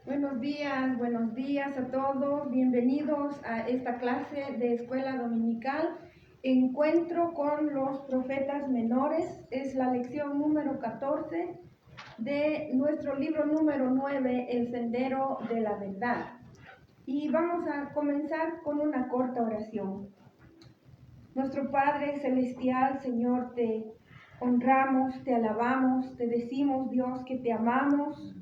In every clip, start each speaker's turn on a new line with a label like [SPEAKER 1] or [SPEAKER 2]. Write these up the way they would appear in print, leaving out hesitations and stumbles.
[SPEAKER 1] Buenos días a todos. Bienvenidos a esta clase de escuela dominical. Encuentro con los profetas menores. Es la lección número 14 de nuestro libro número 9, El Sendero de la Verdad. Y vamos a comenzar con una corta oración. Nuestro Padre Celestial, Señor, te honramos, te alabamos, te decimos, Dios, que te amamos.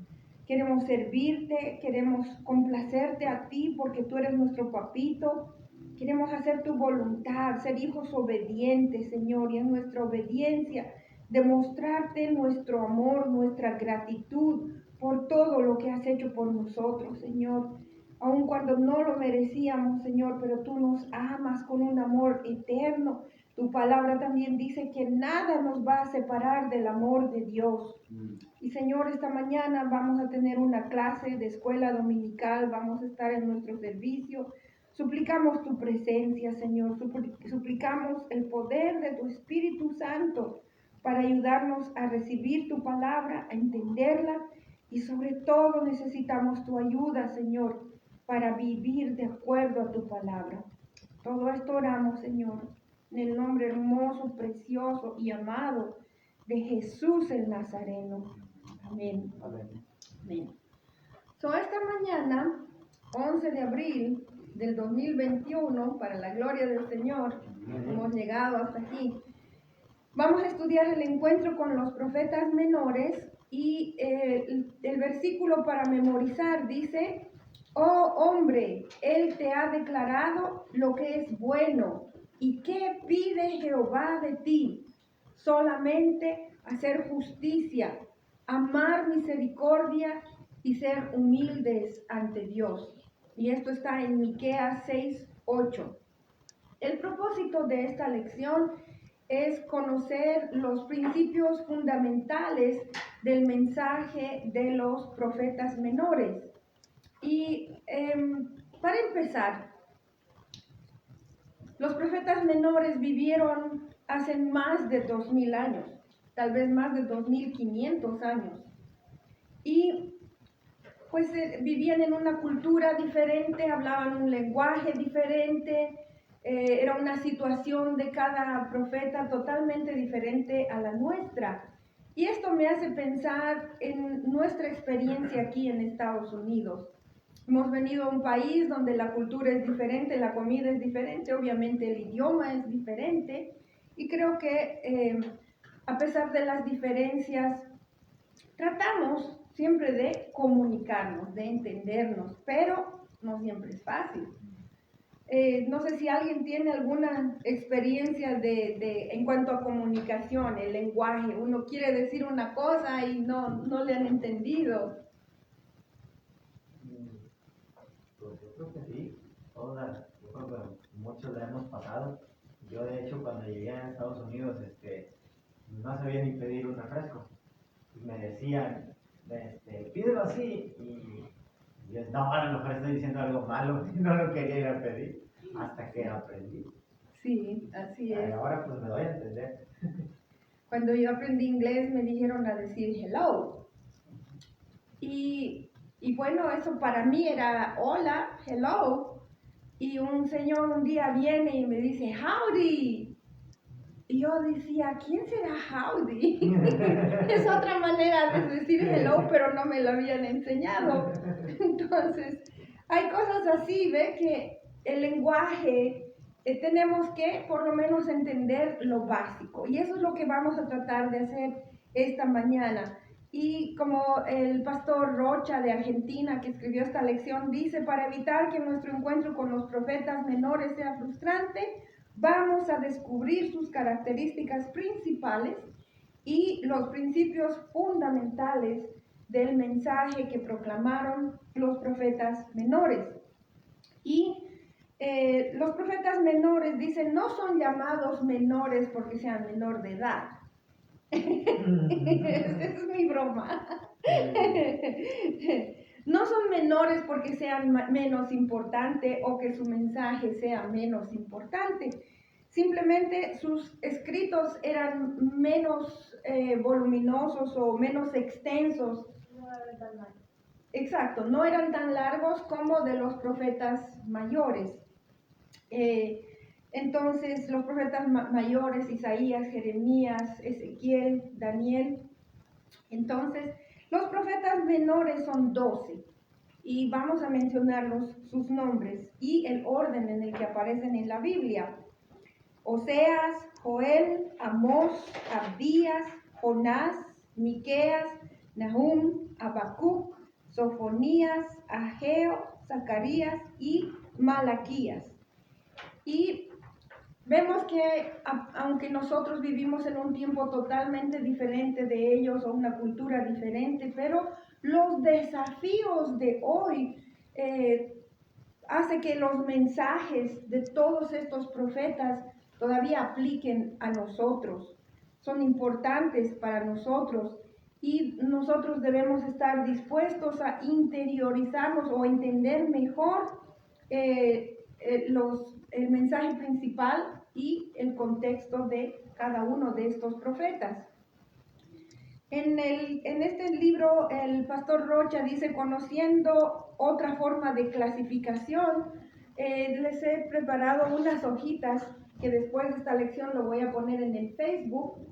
[SPEAKER 1] Queremos servirte, queremos complacerte a ti porque tú eres nuestro papito. Queremos hacer tu voluntad, ser hijos obedientes, Señor, y en nuestra obediencia demostrarte nuestro amor, nuestra gratitud por todo lo que has hecho por nosotros, Señor. Aun cuando no lo merecíamos, Señor, pero tú nos amas con un amor eterno. Tu palabra también dice que nada nos va a separar del amor de Dios. Y Señor, esta mañana vamos a tener una clase de escuela dominical, vamos a estar en nuestro servicio. Suplicamos tu presencia, Señor, suplicamos el poder de tu Espíritu Santo para ayudarnos a recibir tu palabra, a entenderla y sobre todo necesitamos tu ayuda, Señor, para vivir de acuerdo a tu palabra. Todo esto oramos, Señor, en el nombre hermoso, precioso y amado de Jesús el Nazareno. Amén. Amén. Esta mañana, 11 de abril del 2021, para la gloria del Señor, hemos llegado hasta aquí. Vamos a estudiar el encuentro con los profetas menores y el versículo para memorizar dice: Oh hombre, Él te ha declarado lo que es bueno. ¿Y qué pide Jehová de ti? Solamente hacer justicia, amar misericordia y ser humildes ante Dios. Y esto está en Miqueas 6:8. El propósito de esta lección es conocer los principios fundamentales del mensaje de los profetas menores. Y para empezar, los profetas menores vivieron hace más de 2000 años, tal vez más de 2500 años. Y pues vivían en una cultura diferente, hablaban un lenguaje diferente, era una situación de cada profeta totalmente diferente a la nuestra. Y esto me hace pensar en nuestra experiencia aquí en Estados Unidos. Hemos venido a un país donde la cultura es diferente, la comida es diferente, obviamente el idioma es diferente. Y creo que a pesar de las diferencias, tratamos siempre de comunicarnos, de entendernos, pero no siempre es fácil. No sé si alguien tiene alguna experiencia en cuanto a comunicación, el lenguaje. Uno quiere decir una cosa y no le han entendido.
[SPEAKER 2] Pues yo creo que sí, yo creo que muchos la hemos pasado. Yo de hecho cuando llegué a Estados Unidos no sabía ni pedir un refresco. Me decían, pídelo así, y yo, no, a lo mejor estoy diciendo algo malo y no lo quería ir a pedir hasta que aprendí.
[SPEAKER 1] Sí, así es.
[SPEAKER 2] Ahora pues me doy a entender.
[SPEAKER 1] Cuando yo aprendí inglés me dijeron a decir hello. Y bueno, eso para mí era hola, hello. Y un señor un día viene y me dice howdy. Y yo decía, ¿quién será howdy? Es otra manera de decir hello, pero no me lo habían enseñado. Entonces, hay cosas así, ¿ve? Que el lenguaje tenemos que por lo menos entender lo básico. Y eso es lo que vamos a tratar de hacer esta mañana. Y como el pastor Rocha de Argentina, que escribió esta lección, dice, para evitar que nuestro encuentro con los profetas menores sea frustrante, vamos a descubrir sus características principales y los principios fundamentales del mensaje que proclamaron los profetas menores. Y los profetas menores, dicen, no son llamados menores porque sean menor de edad. Esa es mi broma. No son menores porque sean menos importantes o que su mensaje sea menos importante. Simplemente sus escritos eran menos voluminosos o menos extensos. exacto, no eran tan largos como de los profetas mayores. Entonces, los profetas mayores, Isaías, Jeremías, Ezequiel, Daniel. Entonces, los profetas menores son 12 y vamos a mencionar sus nombres y el orden en el que aparecen en la Biblia. Oseas, Joel, Amós, Abdías, Jonás, Miqueas, Nahum, Habacuc, Sofonías, Ageo, Zacarías y Malaquías. Y vemos que aunque nosotros vivimos en un tiempo totalmente diferente de ellos o una cultura diferente, pero los desafíos de hoy hace que los mensajes de todos estos profetas todavía apliquen a nosotros. Son importantes para nosotros y nosotros debemos estar dispuestos a interiorizarnos o entender mejor el mensaje principal y el contexto de cada uno de estos profetas. En este libro, el pastor Rocha dice, conociendo otra forma de clasificación, les he preparado unas hojitas que después de esta lección lo voy a poner en el Facebook,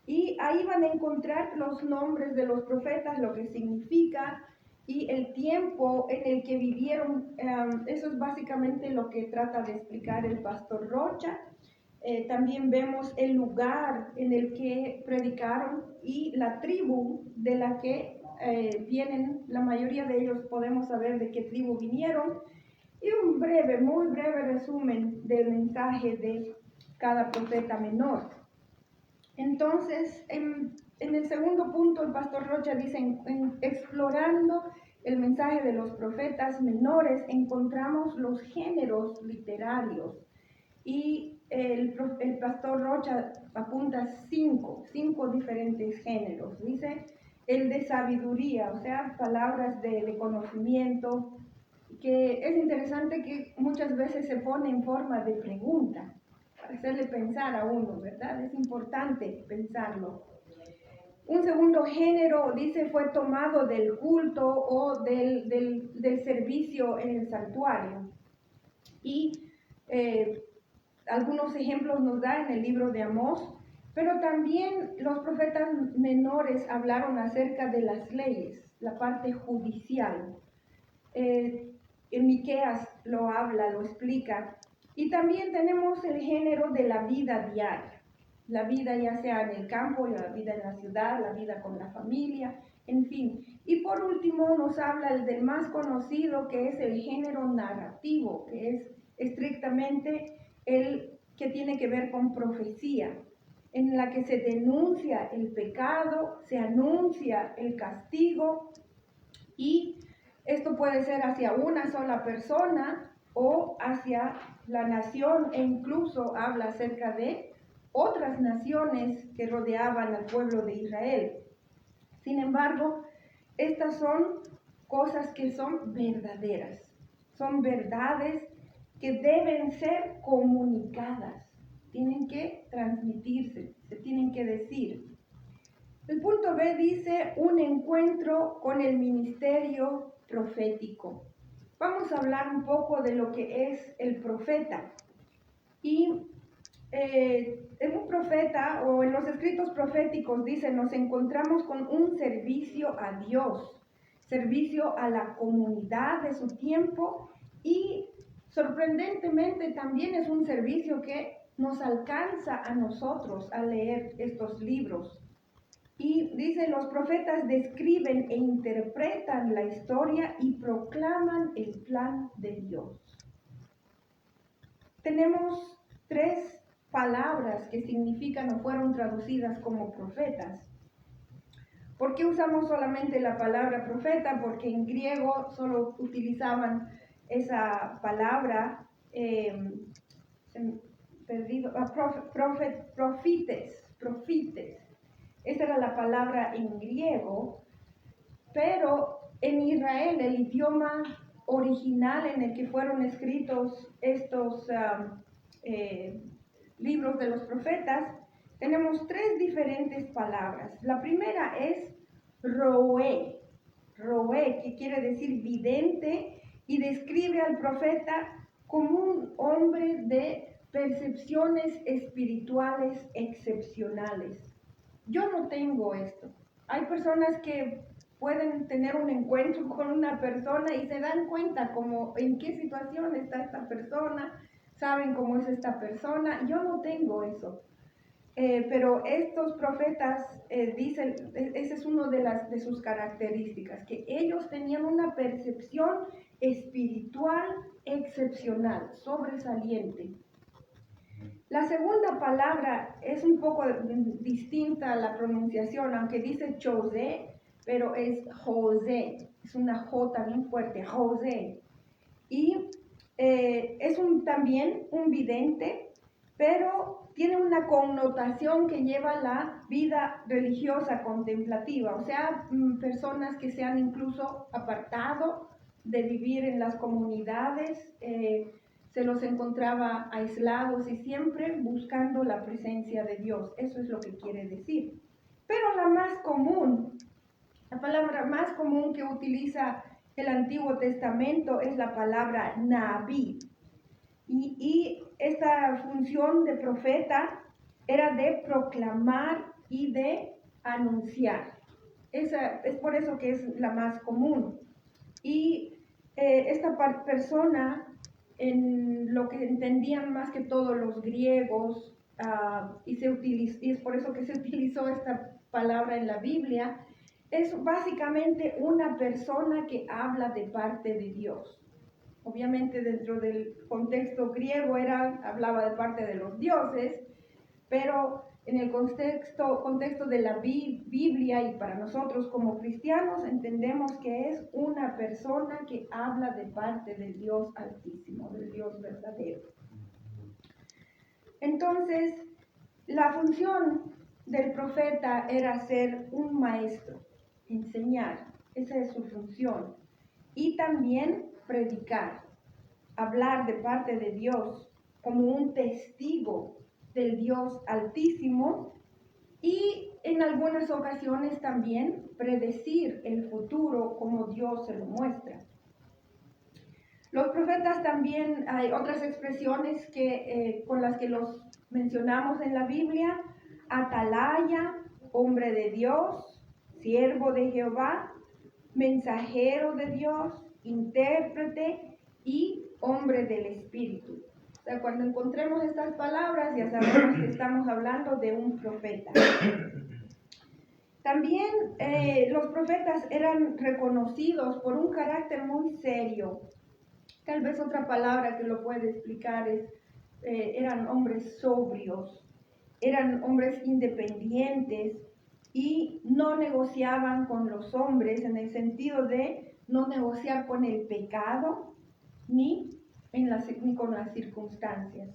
[SPEAKER 1] y ahí van a encontrar los nombres de los profetas, lo que significa y el tiempo en el que vivieron. Eso es básicamente lo que trata de explicar el pastor Rocha. También vemos el lugar en el que predicaron y la tribu de la que vienen. La mayoría de ellos podemos saber de qué tribu vinieron, y un breve, muy breve resumen del mensaje de cada profeta menor. Entonces, en el segundo punto, el pastor Rocha dice, explorando el mensaje de los profetas menores, encontramos los géneros literarios. Y el pastor Rocha apunta cinco diferentes géneros. Dice el de sabiduría, o sea, palabras de conocimiento, que es interesante que muchas veces se pone en forma de pregunta, para hacerle pensar a uno, ¿verdad? Es importante pensarlo. Un segundo género, dice, fue tomado del culto o del servicio en el santuario. Y algunos ejemplos nos da en el libro de Amós, pero también los profetas menores hablaron acerca de las leyes, la parte judicial. En Miqueas lo habla, lo explica. Y también tenemos el género de la vida diaria, la vida ya sea en el campo, la vida en la ciudad, la vida con la familia, en fin. Y por último nos habla el del más conocido, que es el género narrativo, que es estrictamente el que tiene que ver con profecía, en la que se denuncia el pecado, se anuncia el castigo, y esto puede ser hacia una sola persona o hacia la nación, e incluso habla acerca de otras naciones que rodeaban al pueblo de Israel. Sin embargo, estas son cosas que son verdaderas, son verdades que deben ser comunicadas, tienen que transmitirse, se tienen que decir. El punto B dice un encuentro con el ministerio profético. Vamos a hablar un poco de lo que es el profeta. Y en un profeta o en los escritos proféticos dice, nos encontramos con un servicio a Dios, servicio a la comunidad de su tiempo, y sorprendentemente también es un servicio que nos alcanza a nosotros al leer estos libros. Y dice, los profetas describen e interpretan la historia y proclaman el plan de Dios. Tenemos tres palabras que significan o fueron traducidas como profetas. ¿Por qué usamos solamente la palabra profeta? Porque en griego solo utilizaban esa palabra, profites. Esa era la palabra en griego, pero en Israel, el idioma original en el que fueron escritos estos libros de los profetas, tenemos tres diferentes palabras. La primera es roé, Roé, que quiere decir vidente, y describe al profeta como un hombre de percepciones espirituales excepcionales. Yo no tengo esto. Hay personas que pueden tener un encuentro con una persona y se dan cuenta como en qué situación está esta persona, saben cómo es esta persona. Yo no tengo eso. Pero estos profetas dicen, esa es una de sus características, que ellos tenían una percepción espiritual excepcional, sobresaliente. La segunda palabra es un poco distinta a la pronunciación, aunque dice José, pero es José, es una J bien fuerte, José. Y es también un vidente, pero tiene una connotación que lleva la vida religiosa contemplativa, o sea, personas que se han incluso apartado de vivir en las comunidades, se los encontraba aislados y siempre buscando la presencia de Dios. Eso es lo que quiere decir. Pero la palabra más común que utiliza el Antiguo Testamento es la palabra Naví. Y esta función de profeta era de proclamar y de anunciar. Es por eso que es la más común. Y esta persona, en lo que entendían más que todo los griegos, y es por eso que se utilizó esta palabra en la Biblia, es básicamente una persona que habla de parte de Dios. Obviamente dentro del contexto griego hablaba de parte de los dioses, pero en el contexto de la Biblia y para nosotros como cristianos entendemos que es una persona que habla de parte del Dios Altísimo, del Dios verdadero. Entonces, la función del profeta era ser un maestro, enseñar, esa es su función, y también predicar, hablar de parte de Dios como un testigo del Dios Altísimo y en algunas ocasiones también predecir el futuro como Dios se lo muestra. Los profetas también, hay otras expresiones con las que los mencionamos en la Biblia: atalaya, hombre de Dios, siervo de Jehová, mensajero de Dios, intérprete y hombre del Espíritu. O sea, cuando encontremos estas palabras ya sabemos que estamos hablando de un profeta. También los profetas eran reconocidos por un carácter muy serio. Tal vez otra palabra que lo puede explicar es, eran hombres sobrios, eran hombres independientes y no negociaban con los hombres en el sentido de no negociar con el pecado ni con las circunstancias.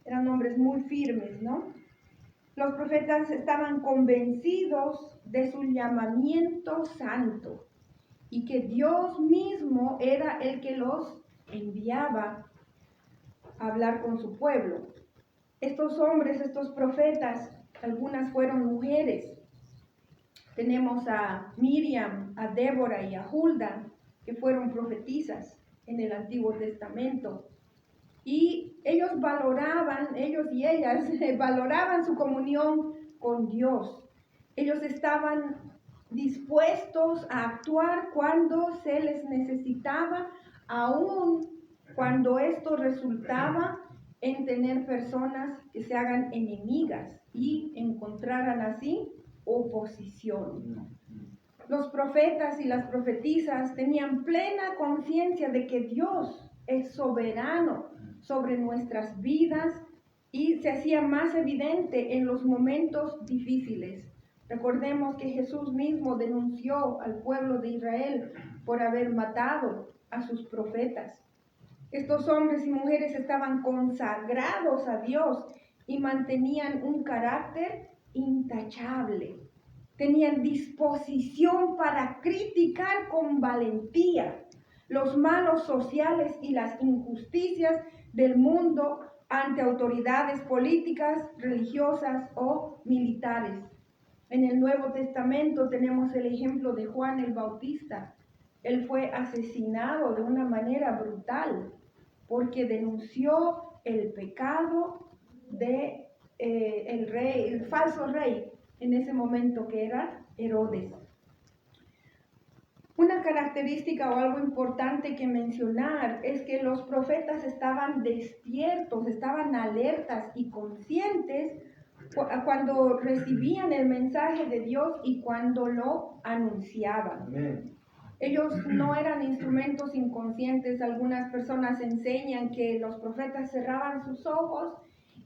[SPEAKER 1] Eran hombres muy firmes, ¿no? Los profetas estaban convencidos de su llamamiento santo y que Dios mismo era el que los enviaba a hablar con su pueblo. Estos hombres, estos profetas, algunas fueron mujeres. Tenemos a Miriam, a Débora y a Hulda, que fueron profetisas en el Antiguo Testamento. Y ellos y ellas valoraban su comunión con Dios. Ellos estaban dispuestos a actuar cuando se les necesitaba, aun cuando esto resultaba en tener personas que se hagan enemigas y encontraran así oposición. Los profetas y las profetisas tenían plena conciencia de que Dios es soberano sobre nuestras vidas y se hacía más evidente en los momentos difíciles. Recordemos que Jesús mismo denunció al pueblo de Israel por haber matado a sus profetas. Estos hombres y mujeres estaban consagrados a Dios y mantenían un carácter intachable. Tenían disposición para criticar con valentía los malos sociales y las injusticias del mundo ante autoridades políticas, religiosas o militares. En el Nuevo Testamento tenemos el ejemplo de Juan el Bautista. Él fue asesinado de una manera brutal porque denunció el pecado de el falso rey en ese momento, que era Herodes. Una característica o algo importante que mencionar es que los profetas estaban despiertos, estaban alertas y conscientes cuando recibían el mensaje de Dios y cuando lo anunciaban.
[SPEAKER 2] Amén.
[SPEAKER 1] Ellos no eran instrumentos inconscientes. Algunas personas enseñan que los profetas cerraban sus ojos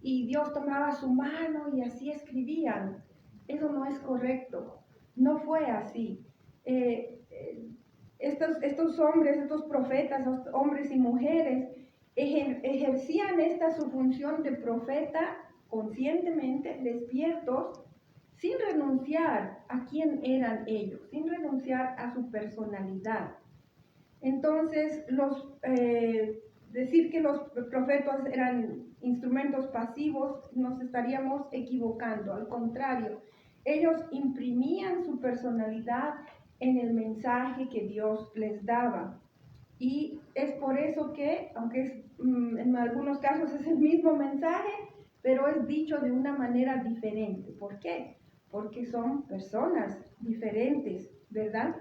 [SPEAKER 1] y Dios tomaba su mano y así escribían. Eso no es correcto. No fue así. Estos hombres, estos profetas, hombres y mujeres, ejercían su función de profeta conscientemente, despiertos, sin renunciar a quién eran ellos, sin renunciar a su personalidad. Entonces, decir que los profetas eran instrumentos pasivos, nos estaríamos equivocando. Al contrario, ellos imprimían su personalidad en el mensaje que Dios les daba. Y es por eso que, aunque en algunos casos es el mismo mensaje, pero es dicho de una manera diferente. ¿Por qué? Porque son personas diferentes, ¿verdad?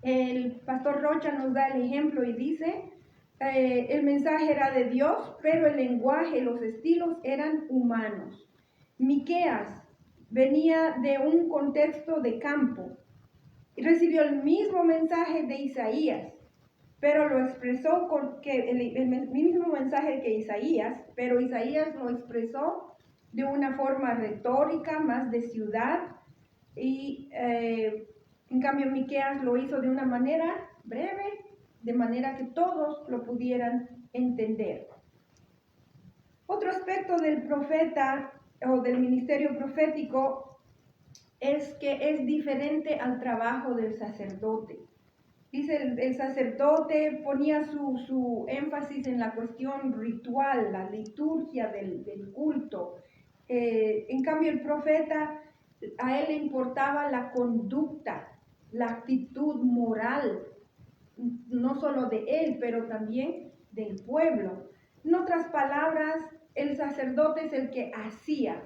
[SPEAKER 1] El pastor Rocha nos da el ejemplo y dice, el mensaje era de Dios, pero el lenguaje, los estilos eran humanos. Miqueas venía de un contexto de campo y recibió el mismo mensaje de Isaías, pero lo expresó el mismo mensaje que Isaías, pero Isaías lo expresó de una forma retórica, más de ciudad, y en cambio Miqueas lo hizo de una manera breve, de manera que todos lo pudieran entender. Otro aspecto del profeta o del ministerio profético es que es diferente al trabajo del sacerdote. Dice, el sacerdote ponía su énfasis en la cuestión ritual, la liturgia del culto. En cambio, el profeta, a él le importaba la conducta, la actitud moral, no solo de él, pero también del pueblo. En otras palabras, el sacerdote es el que hacía.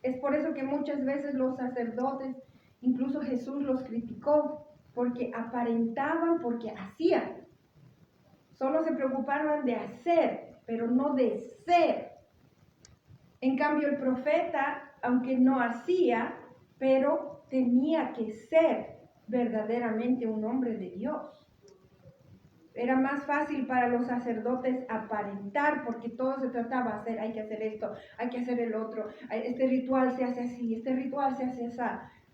[SPEAKER 1] Es por eso que muchas veces los sacerdotes, incluso Jesús los criticó, porque aparentaban, porque hacían. Solo se preocupaban de hacer, pero no de ser. En cambio, el profeta, aunque no hacía, pero tenía que ser verdaderamente un hombre de Dios. Era más fácil para los sacerdotes aparentar, porque todo se trataba de hacer, hay que hacer esto, hay que hacer el otro, este ritual se hace así, este ritual se hace así.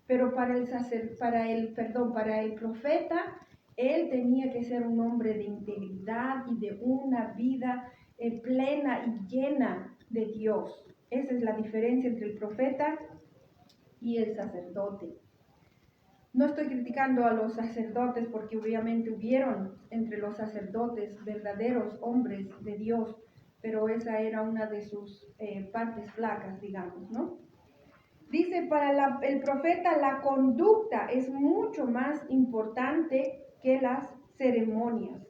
[SPEAKER 1] Pero para el profeta, él tenía que ser un hombre de integridad y de una vida plena y llena de Dios. Esa es la diferencia entre el profeta y el sacerdote. No estoy criticando a los sacerdotes, porque obviamente hubieron entre los sacerdotes verdaderos hombres de Dios, pero esa era una de sus partes flacas, digamos, ¿no? Dice, para el profeta la conducta es mucho más importante que las ceremonias.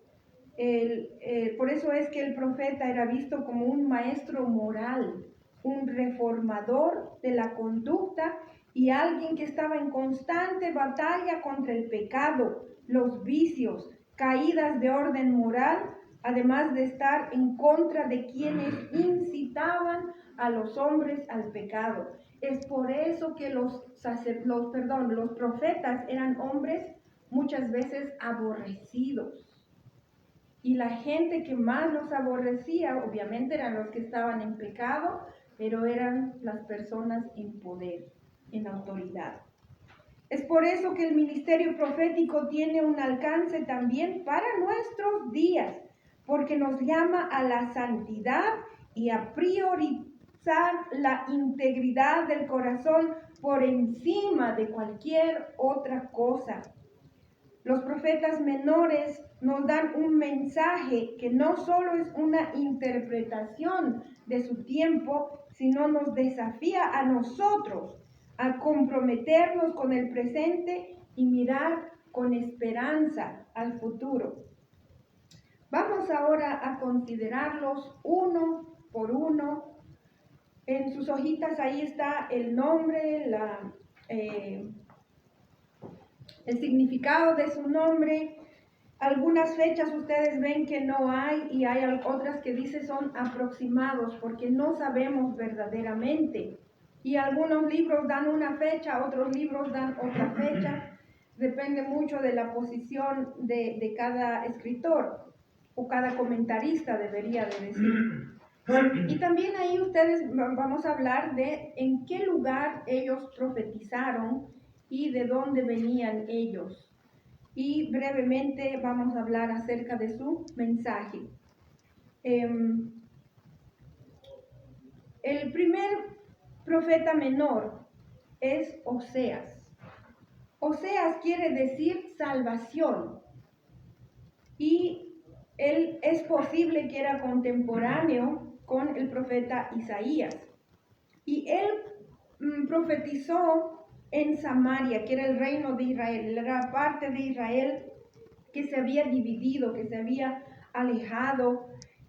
[SPEAKER 1] Por eso es que el profeta era visto como un maestro moral, un reformador de la conducta y alguien que estaba en constante batalla contra el pecado, los vicios, caídas de orden moral, además de estar en contra de quienes incitaban a los hombres al pecado. Es por eso que los profetas eran hombres muchas veces aborrecidos. Y la gente que más los aborrecía, obviamente eran los que estaban en pecado, pero eran las personas en poder, en autoridad. Es por eso que el ministerio profético tiene un alcance también para nuestros días, porque nos llama a la santidad y a priorizar la integridad del corazón por encima de cualquier otra cosa. Los profetas menores nos dan un mensaje que no solo es una interpretación de su tiempo, sino nos desafía a nosotros a comprometernos con el presente y mirar con esperanza al futuro. Vamos ahora a considerarlos uno por uno. En sus hojitas ahí está el nombre, el significado de su nombre. Algunas fechas ustedes ven que no hay y hay otras que dice son aproximados porque no sabemos verdaderamente. Y algunos libros dan una fecha, otros libros dan otra fecha. Depende mucho de la posición de cada escritor o cada comentarista, debería de decir. Y también ahí ustedes vamos a hablar de en qué lugar ellos profetizaron y de dónde venían ellos. Y brevemente vamos a hablar acerca de su mensaje. El primer profeta menor es Oseas. Oseas quiere decir salvación. Y él es posible que era contemporáneo con el profeta Isaías. Y él profetizó en Samaria, que era el reino de Israel, era parte de Israel que se había dividido, que se había alejado,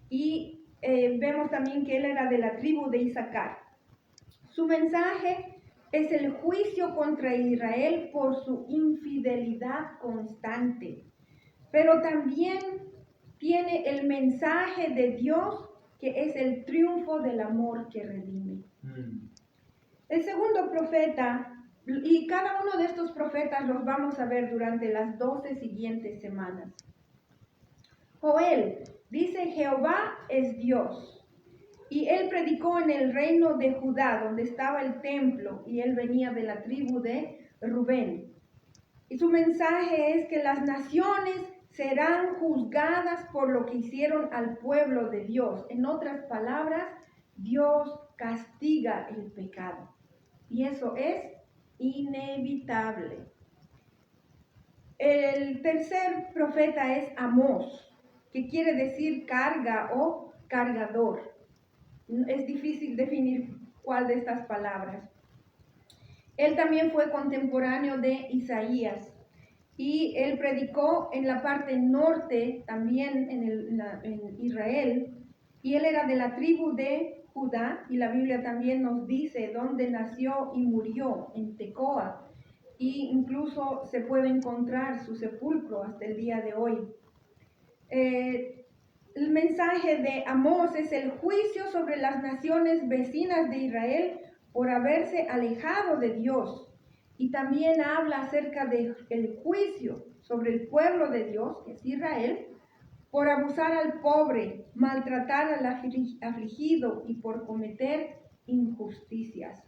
[SPEAKER 1] y vemos también que él era de la tribu de Isaacar. Su mensaje es el juicio contra Israel por su infidelidad constante, pero también tiene el mensaje de Dios, que es el triunfo del amor que redime. El segundo profeta, y cada uno de estos profetas los vamos a ver durante las 12 siguientes semanas. Joel dice: Jehová es Dios. Y él predicó en el reino de Judá, donde estaba el templo, y él venía de la tribu de Rubén. Y su mensaje es que las naciones serán juzgadas por lo que hicieron al pueblo de Dios. En otras palabras, Dios castiga el pecado. Y eso es inevitable. El tercer profeta es Amós, que quiere decir carga o cargador. Es difícil definir cuál de estas palabras. Él también fue contemporáneo de Isaías y él predicó en la parte norte, también en Israel, y él era de la tribu de Judá, y la Biblia también nos dice dónde nació y murió, en Tecoa, y incluso se puede encontrar su sepulcro hasta el día de hoy. El mensaje de Amós es el juicio sobre las naciones vecinas de Israel por haberse alejado de Dios. Y también habla acerca del juicio sobre el pueblo de Dios, que es Israel, por abusar al pobre, maltratar al afligido y por cometer injusticias.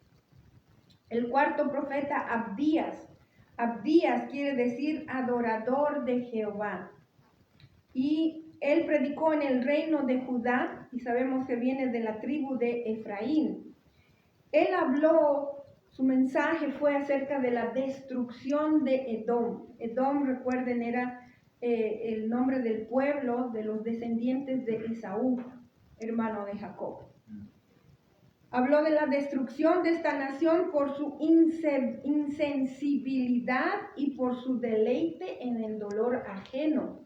[SPEAKER 1] El cuarto profeta, Abdías. Abdías quiere decir adorador de Jehová. Y él predicó en el reino de Judá, y sabemos que viene de la tribu de Efraín. Él habló, su mensaje fue acerca de la destrucción de Edom. Edom, recuerden, era el nombre del pueblo de los descendientes de Esaú, hermano de Jacob. Habló de la destrucción de esta nación por su insensibilidad y por su deleite en el dolor ajeno.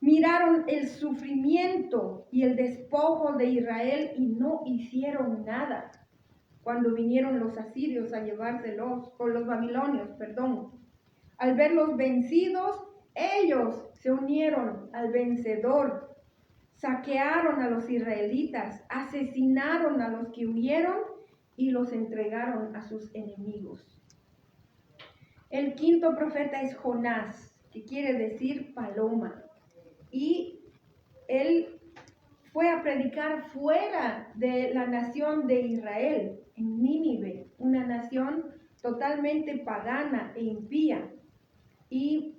[SPEAKER 1] Miraron el sufrimiento y el despojo de Israel y no hicieron nada cuando vinieron los asirios a llevárselos, o los babilonios, perdón. Al verlos vencidos, ellos se unieron al vencedor, saquearon a los israelitas, asesinaron a los que huyeron y los entregaron a sus enemigos. El quinto profeta es Jonás, que quiere decir paloma. Y él fue a predicar fuera de la nación de Israel, en Nínive, una nación totalmente pagana e impía. Y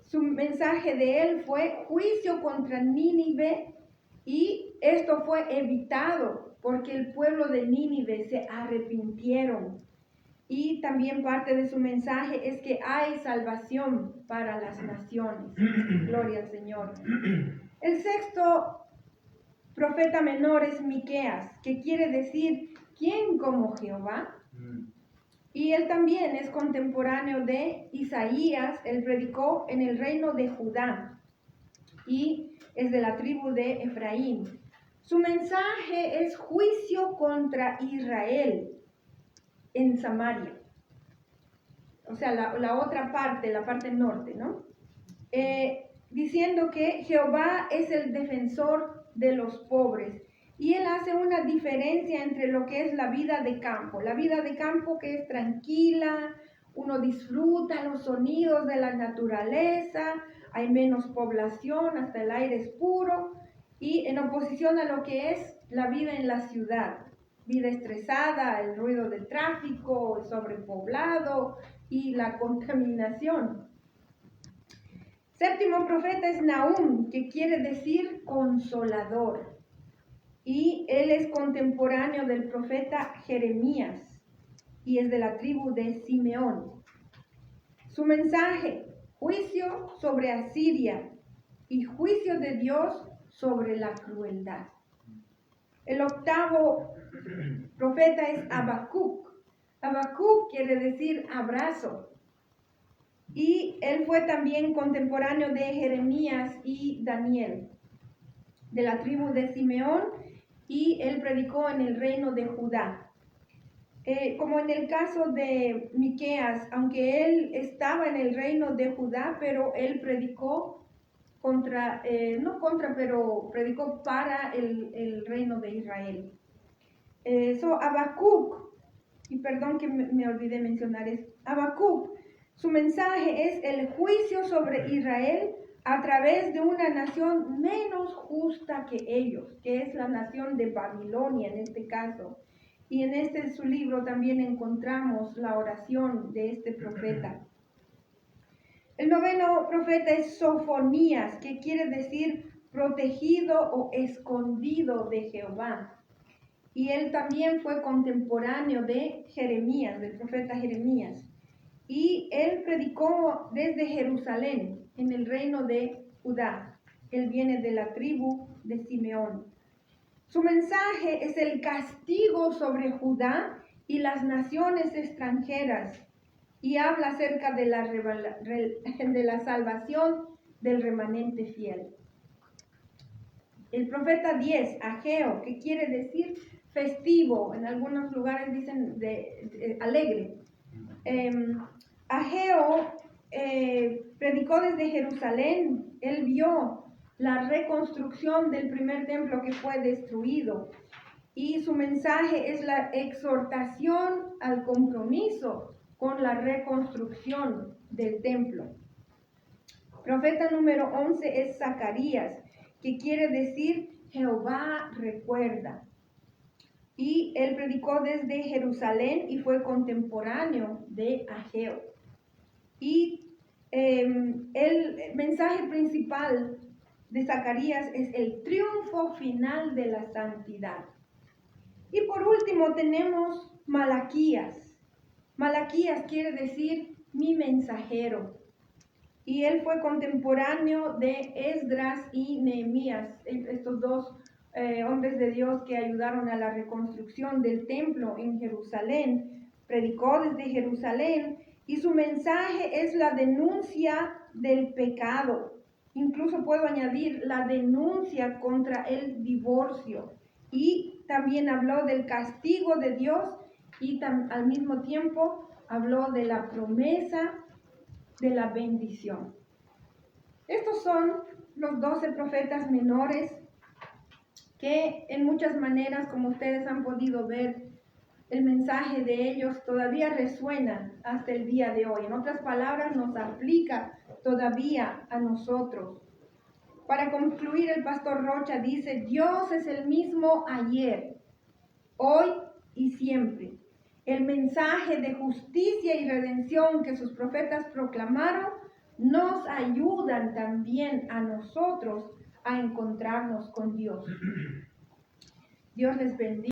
[SPEAKER 1] su mensaje de él fue juicio contra Nínive, y esto fue evitado porque el pueblo de Nínive se arrepintieron. Y también parte de su mensaje es que hay salvación para las naciones. Gloria al Señor. El sexto profeta menor es Miqueas, que quiere decir ¿quién como Jehová? Y él también es contemporáneo de Isaías. Él predicó en el reino de Judá y es de la tribu de Efraín. Su mensaje es juicio contra Israel en Samaria. O sea, la otra parte, la parte norte, ¿no? Diciendo que Jehová es el defensor de los pobres. Y él hace una diferencia entre lo que es la vida de campo. La vida de campo que es tranquila, uno disfruta los sonidos de la naturaleza, hay menos población, hasta el aire es puro. Y en oposición a lo que es la vida en la ciudad. Vida estresada, el ruido del tráfico, el sobrepoblado y la contaminación. Séptimo profeta es Nahum, que quiere decir consolador. Y él es contemporáneo del profeta Jeremías y es de la tribu de Simeón. Su mensaje, juicio sobre Asiria y juicio de Dios sobre la crueldad. El octavo profeta es Habacuc. Habacuc quiere decir abrazo. Y él fue también contemporáneo de Jeremías y Daniel, de la tribu de Simeón, y él predicó en el reino de Judá. Como en el caso de Miqueas, aunque él estaba en el reino de Judá, pero él predicó pero predicó para el reino de Israel. Habacuc, y perdón que me olvidé mencionar esto, Habacuc, su mensaje es el juicio sobre Israel a través de una nación menos justa que ellos, que es la nación de Babilonia en este caso. Y en su libro también encontramos la oración de este profeta. El noveno profeta es Sofonías, que quiere decir protegido o escondido de Jehová. Y él también fue contemporáneo de Jeremías, del profeta Jeremías. Y él predicó desde Jerusalén, en el reino de Judá. Él viene de la tribu de Simeón. Su mensaje es el castigo sobre Judá y las naciones extranjeras. Y habla acerca de la salvación del remanente fiel. El profeta 10, Ageo, que quiere decir festivo, en algunos lugares dicen alegre. Ageo predicó desde Jerusalén. Él vio la reconstrucción del primer templo que fue destruido. Y su mensaje es la exhortación al compromiso con la reconstrucción del templo. Profeta número 11 es Zacarías, que quiere decir Jehová recuerda. Y él predicó desde Jerusalén y fue contemporáneo de Ageo. Y el mensaje principal de Zacarías es el triunfo final de la santidad. Y por último tenemos Malaquías. Malaquías quiere decir mi mensajero. Y él fue contemporáneo de Esdras y Nehemías, estos dos hombres de Dios que ayudaron a la reconstrucción del templo en Jerusalén. Predicó desde Jerusalén y su mensaje es la denuncia del pecado. Incluso puedo añadir la denuncia contra el divorcio. Y también habló del castigo de Dios y al mismo tiempo habló de la promesa de la bendición. Estos son los 12 profetas menores que en muchas maneras, como ustedes han podido ver, el mensaje de ellos todavía resuena hasta el día de hoy. En otras palabras, nos aplica todavía a nosotros. Para concluir, el pastor Rocha dice, Dios es el mismo ayer, hoy y siempre. El mensaje de justicia y redención que sus profetas proclamaron nos ayudan también a nosotros a encontrarnos con Dios. Dios les bendiga.